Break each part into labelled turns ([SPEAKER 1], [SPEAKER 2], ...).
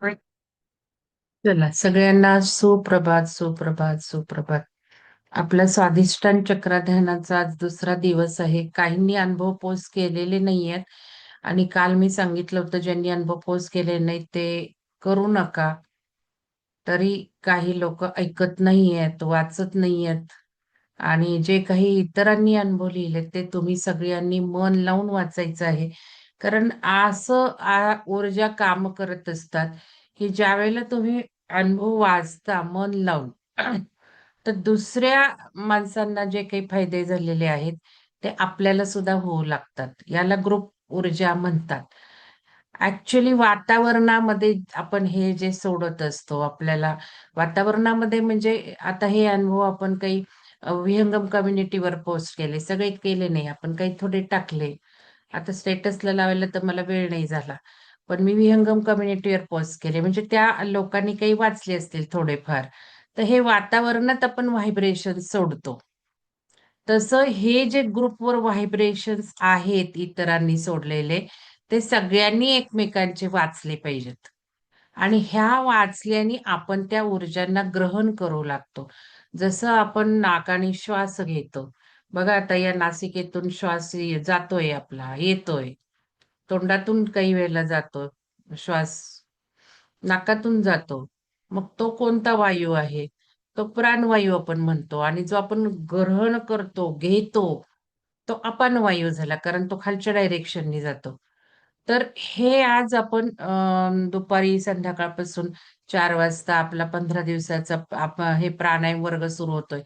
[SPEAKER 1] चला सगळ्यांना सुप्रभात सुप्रभात सुप्रभात. आपला स्वाधिष्ठान चक्र ध्यानाचा आज दुसरा दिवस आहे. काहींनी अनुभव पोस्ट केलेले नाहीयेत आणि काल मी सांगितलं होतं ज्यांनी अनुभव पोस्ट केले नाही ते करू नका. तरी काही लोक ऐकत नाहीयेत, वाचत नाहीयेत आणि जे काही इतरांनी अनुभव लिहिले ते तुम्ही सगळ्यांनी मन लावून वाचायचं आहे. कारण असं ऊर्जा काम करत असतात की ज्या वेळेला तुम्ही अनुभव वाचता मन लावून तर दुसऱ्या माणसांना जे काही फायदे झालेले आहेत ते आपल्याला सुद्धा होऊ लागतात. याला ग्रुप ऊर्जा म्हणतात. ऍक्च्युली वातावरणामध्ये आपण हे जे सोडत असतो आपल्याला वातावरणामध्ये म्हणजे आता हे अनुभव आपण काही विहंगम कम्युनिटीवर पोस्ट केले, सगळे केले नाही, आपण काही थोडे टाकले. आता स्टेटसला लावायला तर मला वेळ नाही झाला, पण मी विहंगम कम्युनिटीवर पोस्ट केले म्हणजे त्या लोकांनी काही वाचले असतील थोडेफार. तर हे वातावरणात आपण व्हायब्रेशन सोडतो. तसं हे जे ग्रुपवर व्हायब्रेशन्स आहेत इतरांनी सोडलेले ते सगळ्यांनी एकमेकांचे वाचले पाहिजेत. आणि ह्या वाचल्याने आपण त्या ऊर्जांना ग्रहण करू लागतो. जसं आपण नाकाने श्वास घेतो. बघा आता या नासिकेतून श्वास जातोय आपला, येतोय. तोंडातून काही वेळेला जातो श्वास, नाकातून जातो. मग तो कोणता वायू आहे? तो प्राणवायू आपण म्हणतो आणि जो आपण ग्रहण करतो, घेतो, तो अपान वायू झाला कारण तो खालच्या डायरेक्शननी जातो. तर हे आज आपण दुपारी संध्याकाळपासून 4 वाजता आपला 15 दिवसाचा हे प्राणायाम वर्ग सुरू होतोय.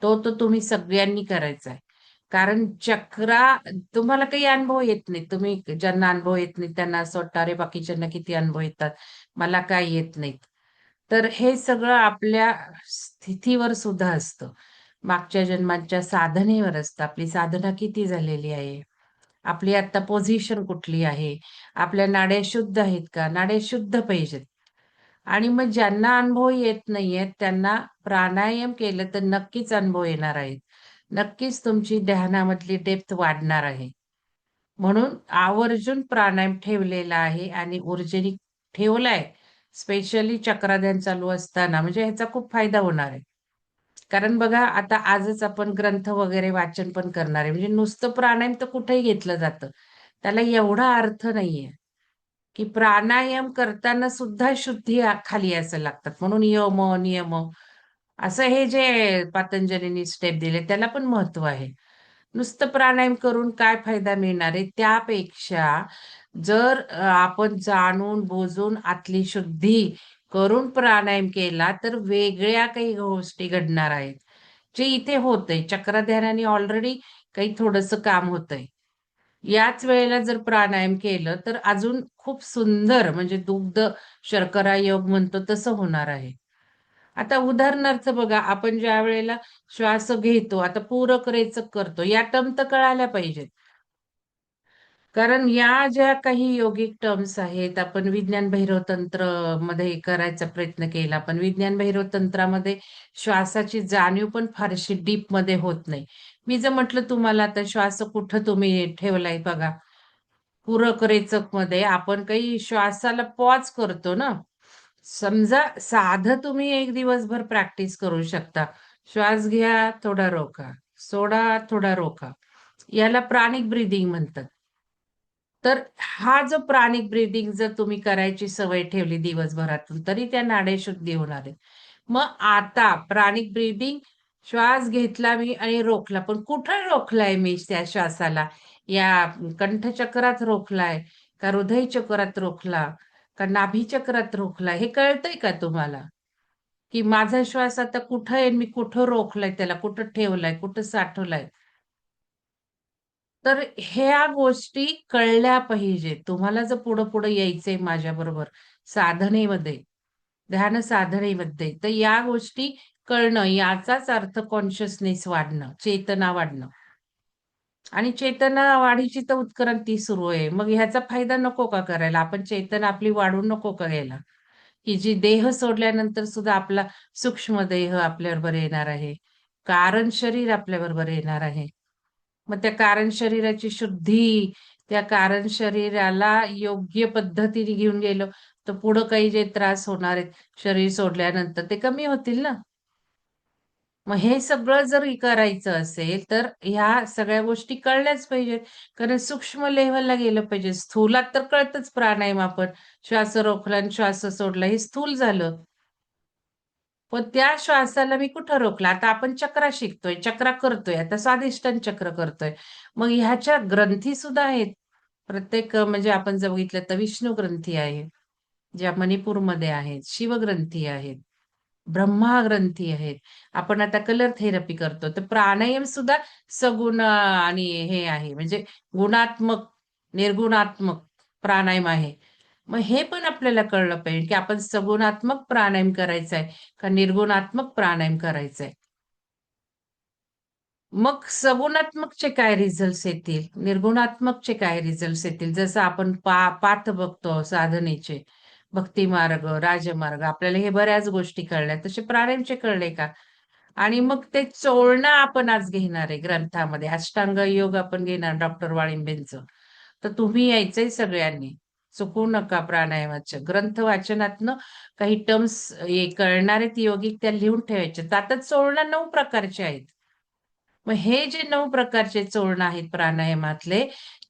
[SPEAKER 1] तो तुम्ही सगळ्यांनी करायचा आहे. कारण चक्रा तुम्हाला काही अनुभव येत नाही. तुम्ही ज्यांना अनुभव येत नाही त्यांना असं वाटतं अरे बाकीच्यांना किती अनुभव येतात. मला काय येत नाहीत. तर हे सगळं आपल्या स्थितीवर सुद्धा असतं. मागच्या जन्मांच्या साधनेवर असतं. आपली साधना किती झालेली आहे. आपली आता पोझिशन कुठली आहे? आपल्या नाड्या शुद्ध आहेत का? नाड्या शुद्ध पाहिजेत. आणि मग ज्यांना अनुभव येत नाहीयेत त्यांना प्राणायाम केलं तर नक्कीच अनुभव येणार आहेत. नक्कीच तुमची ध्यानामधली डेप्थ वाढणार आहे. म्हणून आवर्जून प्राणायाम ठेवलेला आहे आणि ऊर्जेने ठेवलाय. स्पेशली चक्राध्यान चालू असताना म्हणजे ह्याचा खूप फायदा होणार आहे. कारण बघा आता आजच आपण ग्रंथ वगैरे वाचन पण करणार आहे. म्हणजे नुसतं प्राणायाम तर कुठेही घेतलं जातं. त्याला एवढा अर्थ नाहीये, की प्राणायाम करताना सुद्धा शुद्धी खाली असायला लागतात. म्हणून यम, नियम असं हे जे पतंजलीनी स्टेप दिले त्याला पण महत्व आहे. नुसतं प्राणायाम करून काय फायदा मिळणार आहे? त्यापेक्षा जर आपण जाणून बुजून आतली शुद्धी करून प्राणायाम केला तर वेगळ्या काही गोष्टी घडणार आहेत. जे इथे होतंय चक्रध्यानाने ऑलरेडी काही थोडंसं काम होतंय. याच वेळेला जर प्राणायाम केलं तर अजून खूप सुंदर म्हणजे दुग्ध शर्करा योग म्हणतो तसं होणार आहे. आता उदाहरणार्थ बघा आपण ज्या वेळेला श्वास घेतो आता पूरक रेचक करतो या टर्म तर कळायला पाहिजेत. कारण या ज्या काही योगिक टर्म्स आहेत आपण विज्ञान भैरव तंत्र मध्ये करायचा प्रयत्न केला पण विज्ञान भैरव तंत्रामध्ये श्वासाची जाणीव पण फारशी डीप मध्ये होत नाही. मी जर म्हटलं तुम्हाला आता श्वास कुठं तुम्ही ठेवलाय बघा. पूरक रेचक मध्ये आपण काही श्वासाला पॉज करतो ना. समजा साधं तुम्ही एक दिवसभर प्रॅक्टिस करू शकता. श्वास घ्या, थोडा रोका. सोडा, थोडा रोका. याला प्राणिक ब्रीदिंग म्हणतात. तर हा जो प्राणिक ब्रीदिंग जर तुम्ही करायची सवय ठेवली दिवसभरातून तरी त्या नाड्या शुद्धी होणार आहे. मग आता प्राणिक ब्रीदिंग श्वास घेतला मी आणि रोखला. पण कुठं रोखलाय मी त्या श्वासाला? या कंठचक्रात रोखलाय का हृदय चक्रात रोखला का नाभी चक्रात रोखलाय हे कळतंय का तुम्हाला? की माझा श्वास आता कुठं आहे मी कुठं रोखलाय त्याला कुठं ठेवलाय कुठं साठवलाय? तर ह्या गोष्टी कळल्या पाहिजेत. तुम्हाला जर पुढं-पुढं यायचंय माझ्याबरोबर साधनेमध्ये, ध्यान साधनेमध्ये, तर या गोष्टी कळणं याचाच अर्थ कॉन्शियसनेस वाढणं, चेतना वाढणं. आणि चेतना वाढीची तर उत्क्रांती सुरू आहे. मग ह्याचा फायदा नको का करायला? आपण चेतना आपली वाढवून नको का घ्यायला? की जी देह सोडल्यानंतर सुद्धा आपला सूक्ष्म देह आपल्याबरोबर येणार आहे. कारण शरीर आपल्याबरोबर येणार आहे. मग त्या कारण शरीराची शुद्धी, त्या कारण शरीराला योग्य पद्धतीने घेऊन गेलो, तर पुढं काही जे त्रास होणार आहेत शरीर सोडल्यानंतर ते कमी होतील ना. मग हे सगळं जर करायचं असेल, तर ह्या सगळ्या गोष्टी कळल्याच पाहिजेत. कारण सूक्ष्म लेव्हलला गेलं पाहिजे. स्थूलात तर कळतच प्राणायाम आपण श्वास रोखला आणि श्वास सोडला हे स्थूल झालं. पण त्या श्वासाला मी कुठं रोखला? आता आपण चक्रा शिकतोय, चक्रा करतोय. आता स्वादिष्टान चक्र करतोय. मग ह्याच्या ग्रंथी सुद्धा आहेत. प्रत्येक म्हणजे आपण जर बघितलं तर विष्णू ग्रंथी आहे, ज्या मणिपूरमध्ये आहेत. शिवग्रंथी आहेत. ब्रह्मा ग्रंथी आहेत. आपण आता कलर थेरपी करतो. तर प्राणायाम सुद्धा सगुण आणि हे आहे म्हणजे गुणात्मक, निर्गुणात्मक प्राणायाम आहे. मग हे पण आपल्याला कळलं पाहिजे, की आपण सगुणात्मक प्राणायाम करायचा आहे का निर्गुणात्मक प्राणायाम करायचा आहे. मग सगुणात्मकचे काय रिझल्ट्स येतील, निर्गुणात्मकचे काय रिझल्ट्स येतील. जसं आपण पाठ बघतो साधनेचे, भक्ती मार्ग, राजमार्ग आपल्याला हे बऱ्याच गोष्टी कळल्या. तसे प्राणायामचे कळले का? आणि मग ते चोळणं आपण आज घेणार आहे ग्रंथामध्ये. अष्टांग योग आपण घेणार डॉक्टर वाळिंबेंचं. तर तुम्ही यायचंय सगळ्यांनी. चुकू नका प्राणायामाच्या. ग्रंथ वाचनातनं काही टर्म्स कळणार आहेत योगिक त्या लिहून ठेवायच्या. तर आता चोळणं 9 प्रकारचे आहेत. मग हे जे 9 प्रकारचे चोळणं आहेत प्राणायामातले,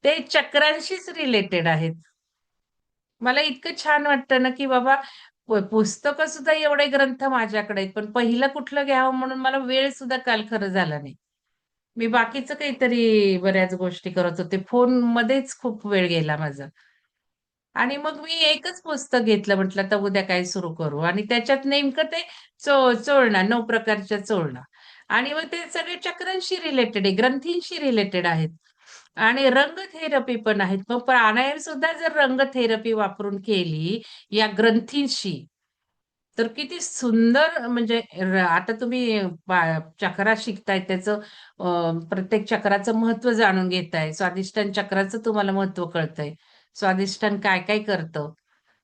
[SPEAKER 1] ते चक्रांशीच रिलेटेड आहेत. मला इतकं छान वाटतं ना, की बाबा पुस्तकं सुद्धा एवढे ग्रंथ माझ्याकडे आहेत. पण पहिलं कुठलं घ्यावं म्हणून मला वेळ सुद्धा काल खरं झाला नाही. मी बाकीचं काहीतरी बऱ्याच गोष्टी करत होते. फोनमध्येच खूप वेळ गेला माझा. आणि मग मी एकच पुस्तक घेतलं म्हटलं आता उद्या काय सुरू करू आणि त्याच्यात नेमकं ते चोळणा 9 प्रकारच्या चोळणा आणि मग ते सगळे चक्रांशी रिलेटेड आहे, ग्रंथींशी रिलेटेड आहेत. आणि रंग थेरपी पण आहेत. मग प्राणायाम सुद्धा जर रंग थेरपी वापरून केली या ग्रंथींशी, तर किती सुंदर म्हणजे आता तुम्ही चक्रा शिकताय त्याचं प्रत्येक चक्राचं महत्त्व जाणून घेताय. स्वादिष्टान चक्राचं तुम्हाला महत्त्व कळतंय. स्वादिष्टान काय-काय करतं.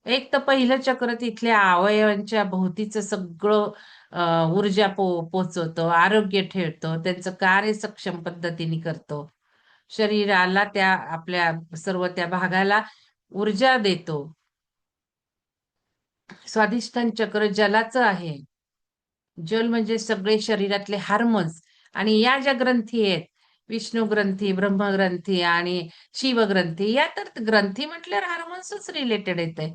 [SPEAKER 1] एक तर पहिलं चक्र तिथल्या अवयवांच्या भोवतीचं सगळं ऊर्जा पोहोचवतं, आरोग्य ठेवतं, त्यांचं कार्य सक्षम पद्धतीने करतो. शरीराला त्या आपल्या सर्व त्या भागाला ऊर्जा देतो. स्वाधिष्ठान चक्र जलाचं आहे. जल म्हणजे सगळे शरीरातले हार्मोन्स आणि या ज्या ग्रंथी आहेत, विष्णू ग्रंथी, ब्रह्मग्रंथी आणि शिवग्रंथी, या तर ग्रंथी म्हटल्यावर हार्मोन्सच रिलेटेड येतंय.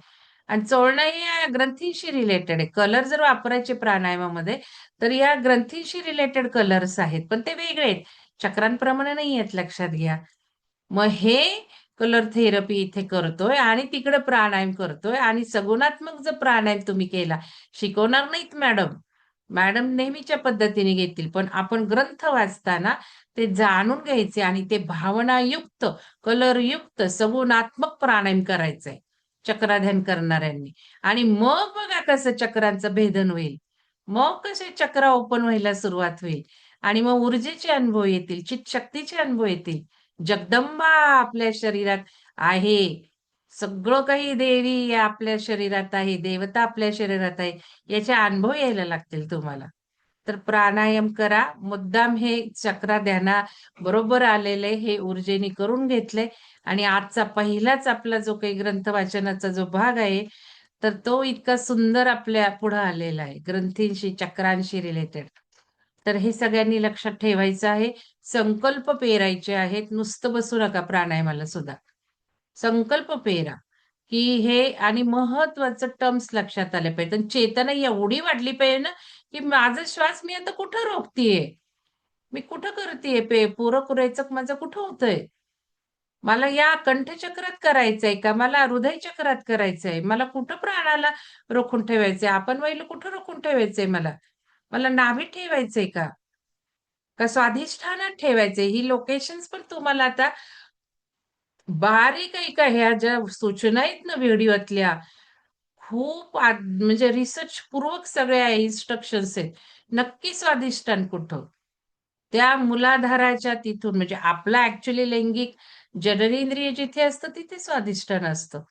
[SPEAKER 1] आणि चोळणं हे या ग्रंथींशी रिलेटेड आहे. कलर जर वापरायचे प्राणायामामध्ये, तर या ग्रंथींशी रिलेटेड कलर्स आहेत. पण ते वेगळे आहेत. चक्रांप्रमाणे नाही आहेत लक्षात घ्या. मग हे कलर थेरपी इथे करतोय आणि तिकडे प्राणायाम करतोय आणि सगुणात्मक जर प्राणायाम तुम्ही केला, शिकवणार नाहीत मॅडम. मॅडम नेहमीच्या पद्धतीने घेतील. पण आपण ग्रंथ वाचताना ते जाणून घ्यायचे आणि ते भावनायुक्त, कलरयुक्त, सगुणात्मक प्राणायाम करायचंय चक्राध्ययन करणाऱ्यांनी. आणि मग बघा कसं चक्रांचं भेदन होईल. मग कसे चक्र ओपन व्हायला सुरुवात होईल आणि मग ऊर्जेचे अनुभव येतील, चितशक्तीचे अनुभव येतील. जगदंबा आपल्या शरीरात आहे. सगळं काही देवी आपल्या शरीरात आहे, देवता आपल्या शरीरात आहे. याचे अनुभव यायला लागतील तुम्हाला. तर प्राणायाम करा. मुद्दाम हे चक्रा ध्याना बरोबर आलेले हे ऊर्जेने करून घेतले आणि आजचा पहिलाच आपला जो काही ग्रंथ वाचनाचा जो भाग आहे, तर तो इतका सुंदर आपल्या पुढे आलेला आहे. ग्रंथींशी, चक्रांशी रिलेटेड. तर हे सगळ्यांनी लक्षात ठेवायचं आहे. संकल्प पेरायचे आहेत. नुसतं बसू नका प्राणायामाला सुद्धा. संकल्प पेरा, की हे आणि महत्वाचं टर्म्स लक्षात आले पाहिजेत. आणि चेतना एवढी वाढली पाहिजे ना, की माझा श्वास मी आता कुठं रोखतीये? मी कुठं करतीये पूरक रेचक माझं कुठं होतंय? मला या कंठचक्रात करायचंय का? मला हृदय चक्रात करायचंय? मला कुठं प्राणाला रोखून ठेवायचंय? आपण वैल कुठं रोखून ठेवायचंय मला? मला नाभीत ठेवायचंय का? का स्वाधिष्ठानात ठेवायचंय? ही लोकेशन्स पण तुम्हाला आता बारीक ऐका ह्या ज्या सूचना आहेत ना व्हिडिओतल्या, खूप म्हणजे रिसर्च पूर्वक सगळ्या इन्स्ट्रक्शन्स आहेत. नक्की स्वादिष्टान कुठं? त्या मूलाधाराच्या तिथून म्हणजे आपला ॲक्चुअली लैंगिक जननेंद्रिय जिथे असतं तिथे स्वादिष्टान असतं.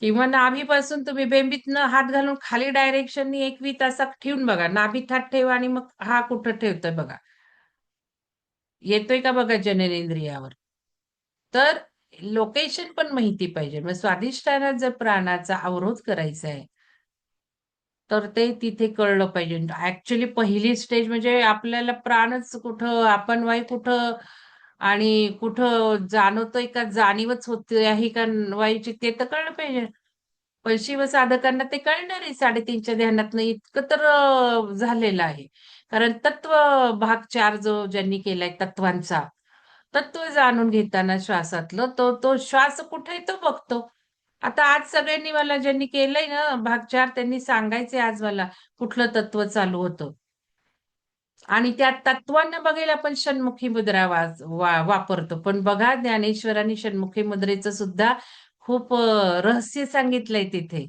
[SPEAKER 1] किंवा नाभीपासून तुम्ही बेंबीतनं हात घालून खाली डायरेक्शननी 1 असा ठेवून बघा. नाभीत हात ठेवा आणि मग हा कुठं ठेवतोय बघा. येतोय का बघा जननेंद्रियावर. तर लोकेशन पण माहिती पाहिजे. मग स्वाधिष्ठानात जर प्राणाचा अवरोध करायचा आहे, तर ते तिथे कळलं पाहिजे. ऍक्च्युली पहिली स्टेज म्हणजे आपल्याला प्राणच कुठं, आपण वाई कुठं आणि कुठं जाणवतोय का, जाणीवच होते आहे का वाईची, ते तर कळलं पाहिजे. पण शिवसाधकांना ते कळणार आहे 3:30च्या ध्यानातनं, इतकं तर झालेलं आहे. कारण तत्व भाग 4 जो ज्यांनी केलाय तत्वांचा, तत्व जाणून घेताना श्वासातलं, तो तो श्वास कुठे आहे तो बघतो. आता आज सगळ्यांनी मला ज्यांनी केलंय ना भाग 4, त्यांनी सांगायचंय आज मला कुठलं तत्व चालू होतं. आणि त्या तत्वांना बघायला आपण षण्मुखी मुद्रा वापरतो. पण बघा ज्ञानेश्वरांनी षण्मुखी मुद्रेचं सुद्धा खूप रहस्य सांगितलंय तिथे.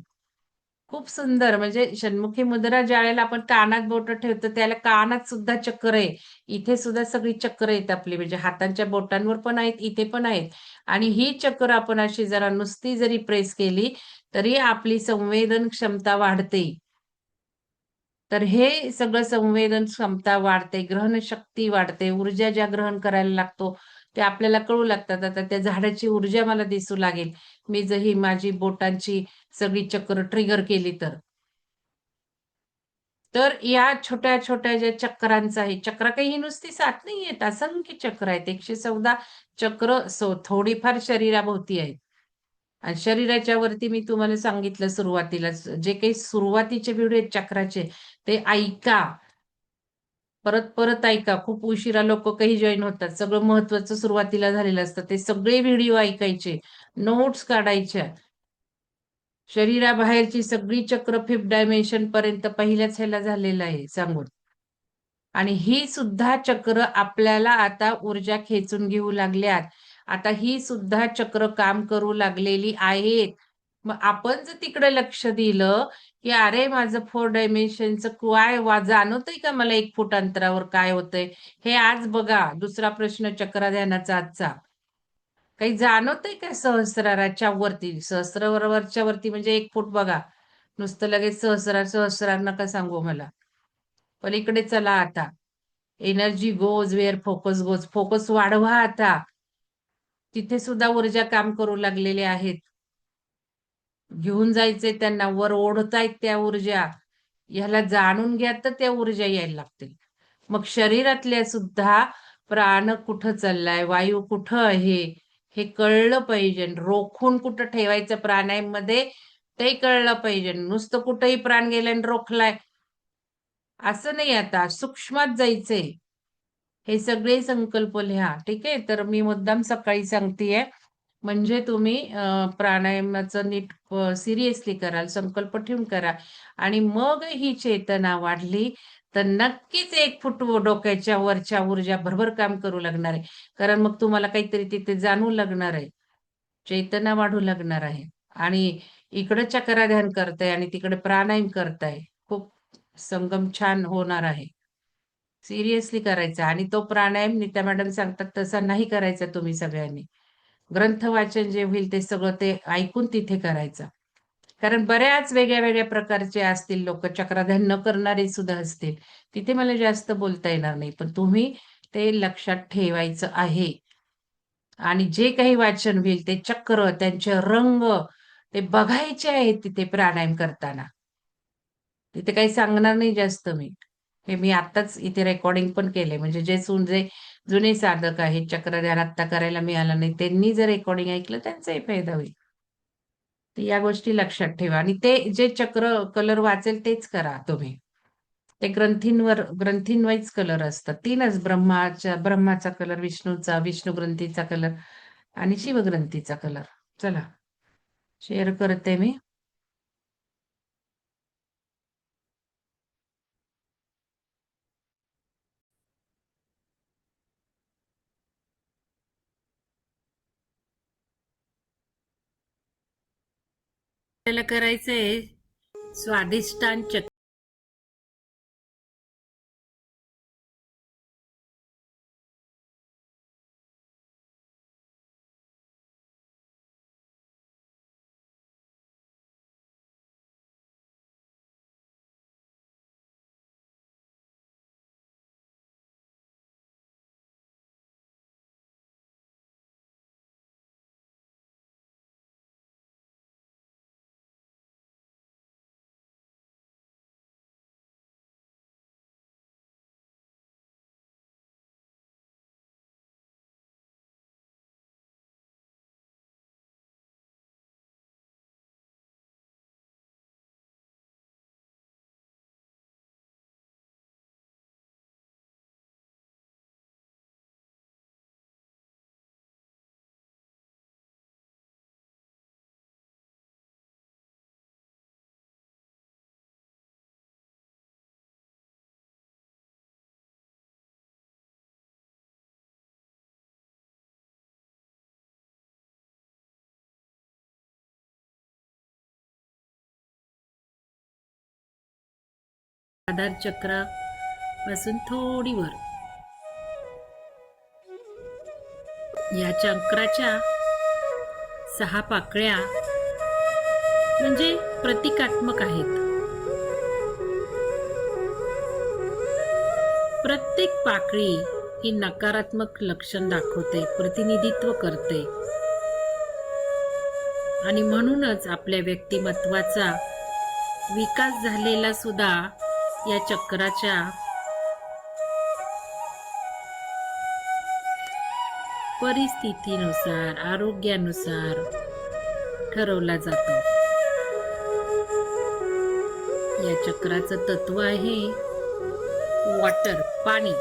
[SPEAKER 1] खूप सुंदर. म्हणजे षण्मुखी मुद्रा ज्यावेळेला आपण कानात बोटं ठेवतो, त्याला कानात सुद्धा चक्र आहे. इथे सुद्धा सगळी चक्र आहेत आपली, म्हणजे हातांच्या बोटांवर पण आहेत, इथे पण आहेत. आणि ही चक्र आपण अशी जरा नुसती जरी प्रेस केली, तरी आपली संवेदन क्षमता वाढते. तर हे सगळं संवेदन क्षमता वाढते, ग्रहण शक्ती वाढते, ऊर्जा ज्या ग्रहण करायला लागतो, ते आपल्याला कळू लागतात. आता त्या झाडाची ऊर्जा मला दिसू लागेल, मी जर ही माझी बोटांची सगळी चक्र ट्रिगर केली तर. तर या छोट्या-छोट्या ज्या चक्रांचं आहे, चक्र काही ही नुसती 7 नाही आहेत, असंख्य चक्र आहेत. 114 चक्र थोडीफार शरीराभोवती आहेत. आणि शरीराच्या वरती मी तुम्हाला सांगितलं सुरुवातीलाच, जे काही सुरुवातीचे व्हिडिओ आहेत चक्राचे, ते ऐका. परत-परत ऐका. खूप उशिरा लोकं काही जॉइन होतात. सगळं महत्त्वाचं सुरुवातीला झालेलं असतं. ते सगळे व्हिडिओ ऐकायचे, नोट्स काढायच्या. शरीराबाहेरची सगळी चक्र फिफ्थ डायमेन्शन पर्यंत पहिल्याच ह्याला झालेलं आहे सांगून. आणि ही सुद्धा चक्र आपल्याला आता ऊर्जा खेचून घेऊ लागल्यात. आता ही सुद्धा चक्र काम करू लागलेली आहेत. मग आपण जर तिकडे लक्ष दिलं, की अरे माझं 4 डायमेन्शनचं काय जाणवतंय का मला 1 फूट अंतरावर काय होतंय? हे आज बघा. दुसरा प्रश्न चक्राध्यानाचा आजचा. काही जाणवतंय का सहस्राराच्या वरती? सहस्रारच्या वरती म्हणजे 1 फूट बघा. नुसतं लगेच सहस्रार नका सांगू मला. पलीकडे चला आता. Energy goes where focus goes. Focus वाढवा आता. तिथे सुद्धा ऊर्जा काम करू लागलेले आहेत. घेऊन जायचंय त्यांना, वर ओढतायत त्या ऊर्जा. ह्याला जाणून घ्या तर त्या ऊर्जा यायला लागतील. मग शरीरातल्या सुद्धा प्राण कुठं चाललाय, वायू कुठं आहे, हे कळलं पाहिजे. रोखून कुठं ठेवायचं प्राणायाममध्ये ते कळलं पाहिजे. नुसतं कुठेही प्राण गेलाय आणि रोखलाय, असं नाही. आता सूक्ष्मात जायचंय. हे सगळे संकल्प लिहा. ठीक आहे. तर मी मुद्दाम सकाळी सांगतेय, म्हणजे तुम्ही प्राणायामाचं नीट सिरियसली कराल, संकल्प ठेवून करा. आणि मग ही चेतना वाढली, तर नक्कीच 1 फूट डोक्याच्या वरच्या ऊर्जा भरभर काम करू लागणार आहे. कारण मग तुम्हाला काहीतरी तिथे जाणवू लागणार आहे. चेतना वाढू लागणार आहे. आणि इकडं चक्राध्यान करताय आणि तिकडे प्राणायाम करताय. खूप संगम छान होणार आहे. सिरियसली करायचा. आणि तो प्राणायाम नीता मॅडम सांगतात तसा नाही करायचा तुम्ही सगळ्यांनी. ग्रंथ वाचन जे होईल ते सगळं ते ऐकून तिथे करायचं. कारण बऱ्याच वेगळ्या-वेगळ्या प्रकारचे असतील लोकं, चक्रध्यान न करणारे सुद्धा असतील. तिथे मला जास्त बोलता येणार नाही. पण तुम्ही ते लक्षात ठेवायचं आहे. आणि जे काही वाचन होईल ते चक्र, त्यांचे रंग ते बघायचे आहेत तिथे प्राणायाम करताना. तिथे काही सांगणार नाही जास्त मी. हे मी आत्ताच इथे रेकॉर्डिंग पण केलंय. म्हणजे जे जुने साधक आहेत, चक्रध्यान आत्ता करायला मिळालं नाही, त्यांनी जर रेकॉर्डिंग ऐकलं त्यांचाही फायदा होईल. तर या गोष्टी लक्षात ठेवा. आणि ते जे चक्र कलर वाचेल तेच करा तुम्ही. ते ग्रंथींवाईज कलर असतात. 3च ब्रह्माचा कलर, विष्णूचा, विष्णू ग्रंथीचा कलर आणि शिवग्रंथीचा कलर. चला, शेअर करते मी. आपल्याला करायचंय स्वाधिष्ठान चक्र. आधार चक्रापासून थोडी वर. या चक्राच्या 6 पाकळ्या म्हणजे प्रतिकात्मक आहेत. प्रत्येक पाकळी ही नकारात्मक लक्षण दाखवते, प्रतिनिधित्व करते. आणि म्हणूनच आपल्या व्यक्तिमत्वाचा विकास झालेला सुद्धा या चक्राच्या परिस्थितीनुसार, आरोग्यानुसार ठरवला जातो. या चक्राचं तत्व आहे वॉटर, पाणी.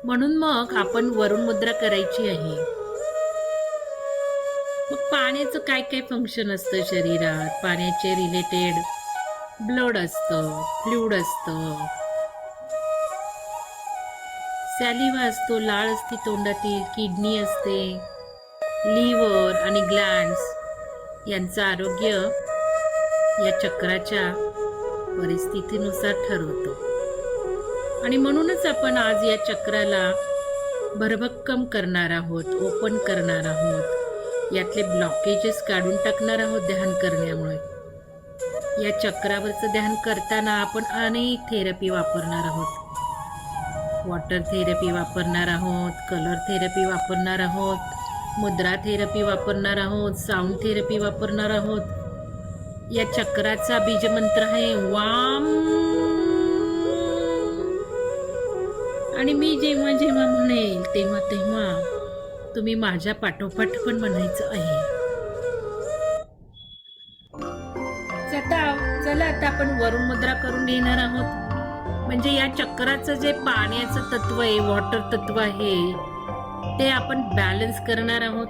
[SPEAKER 1] म्हणून मग आपण वरुण मुद्रा करायची आहे. मग पाण्याचं काय काय फंक्शन असतं शरीरात? पाण्याचे रिलेटेड ब्लड असतं, फ्लुइड असतं, सॅलिव्हा असतो, लाळ असते तोंडातील, किडनी असते, लिव्हर आणि ग्लँड्स यांचं आरोग्य या चक्राच्या परिस्थितीनुसार ठरवतो. आणि म्हणूनच आपण आज या चक्राला भरभक्कम करणार आहोत, ओपन करणार आहोत. यातले ब्लॉकेजेस काढून टाकणार आहोत ध्यान करण्यामुळे. या चक्रावरचं ध्यान करताना आपण अनेक थेरपी वापरणार आहोत. वॉटर थेरपी वापरणार आहोत, कलर थेरपी वापरणार आहोत, मुद्रा थेरपी वापरणार आहोत, साऊंड थेरपी वापरणार आहोत. या चक्राचा बीजमंत्र आहे वाम. आणि मी जेव्हा जेव्हा म्हणेल तेव्हा तेव्हा तुम्ही माझ्या पाठोपाठ पण म्हणायचं आहे. चला आता आपण वरुण मुद्रा करून घेणार आहोत. म्हणजे या चक्राचं जे पाण्याचं तत्व आहे, वॉटर तत्व आहे, ते आपण बॅलन्स करणार आहोत.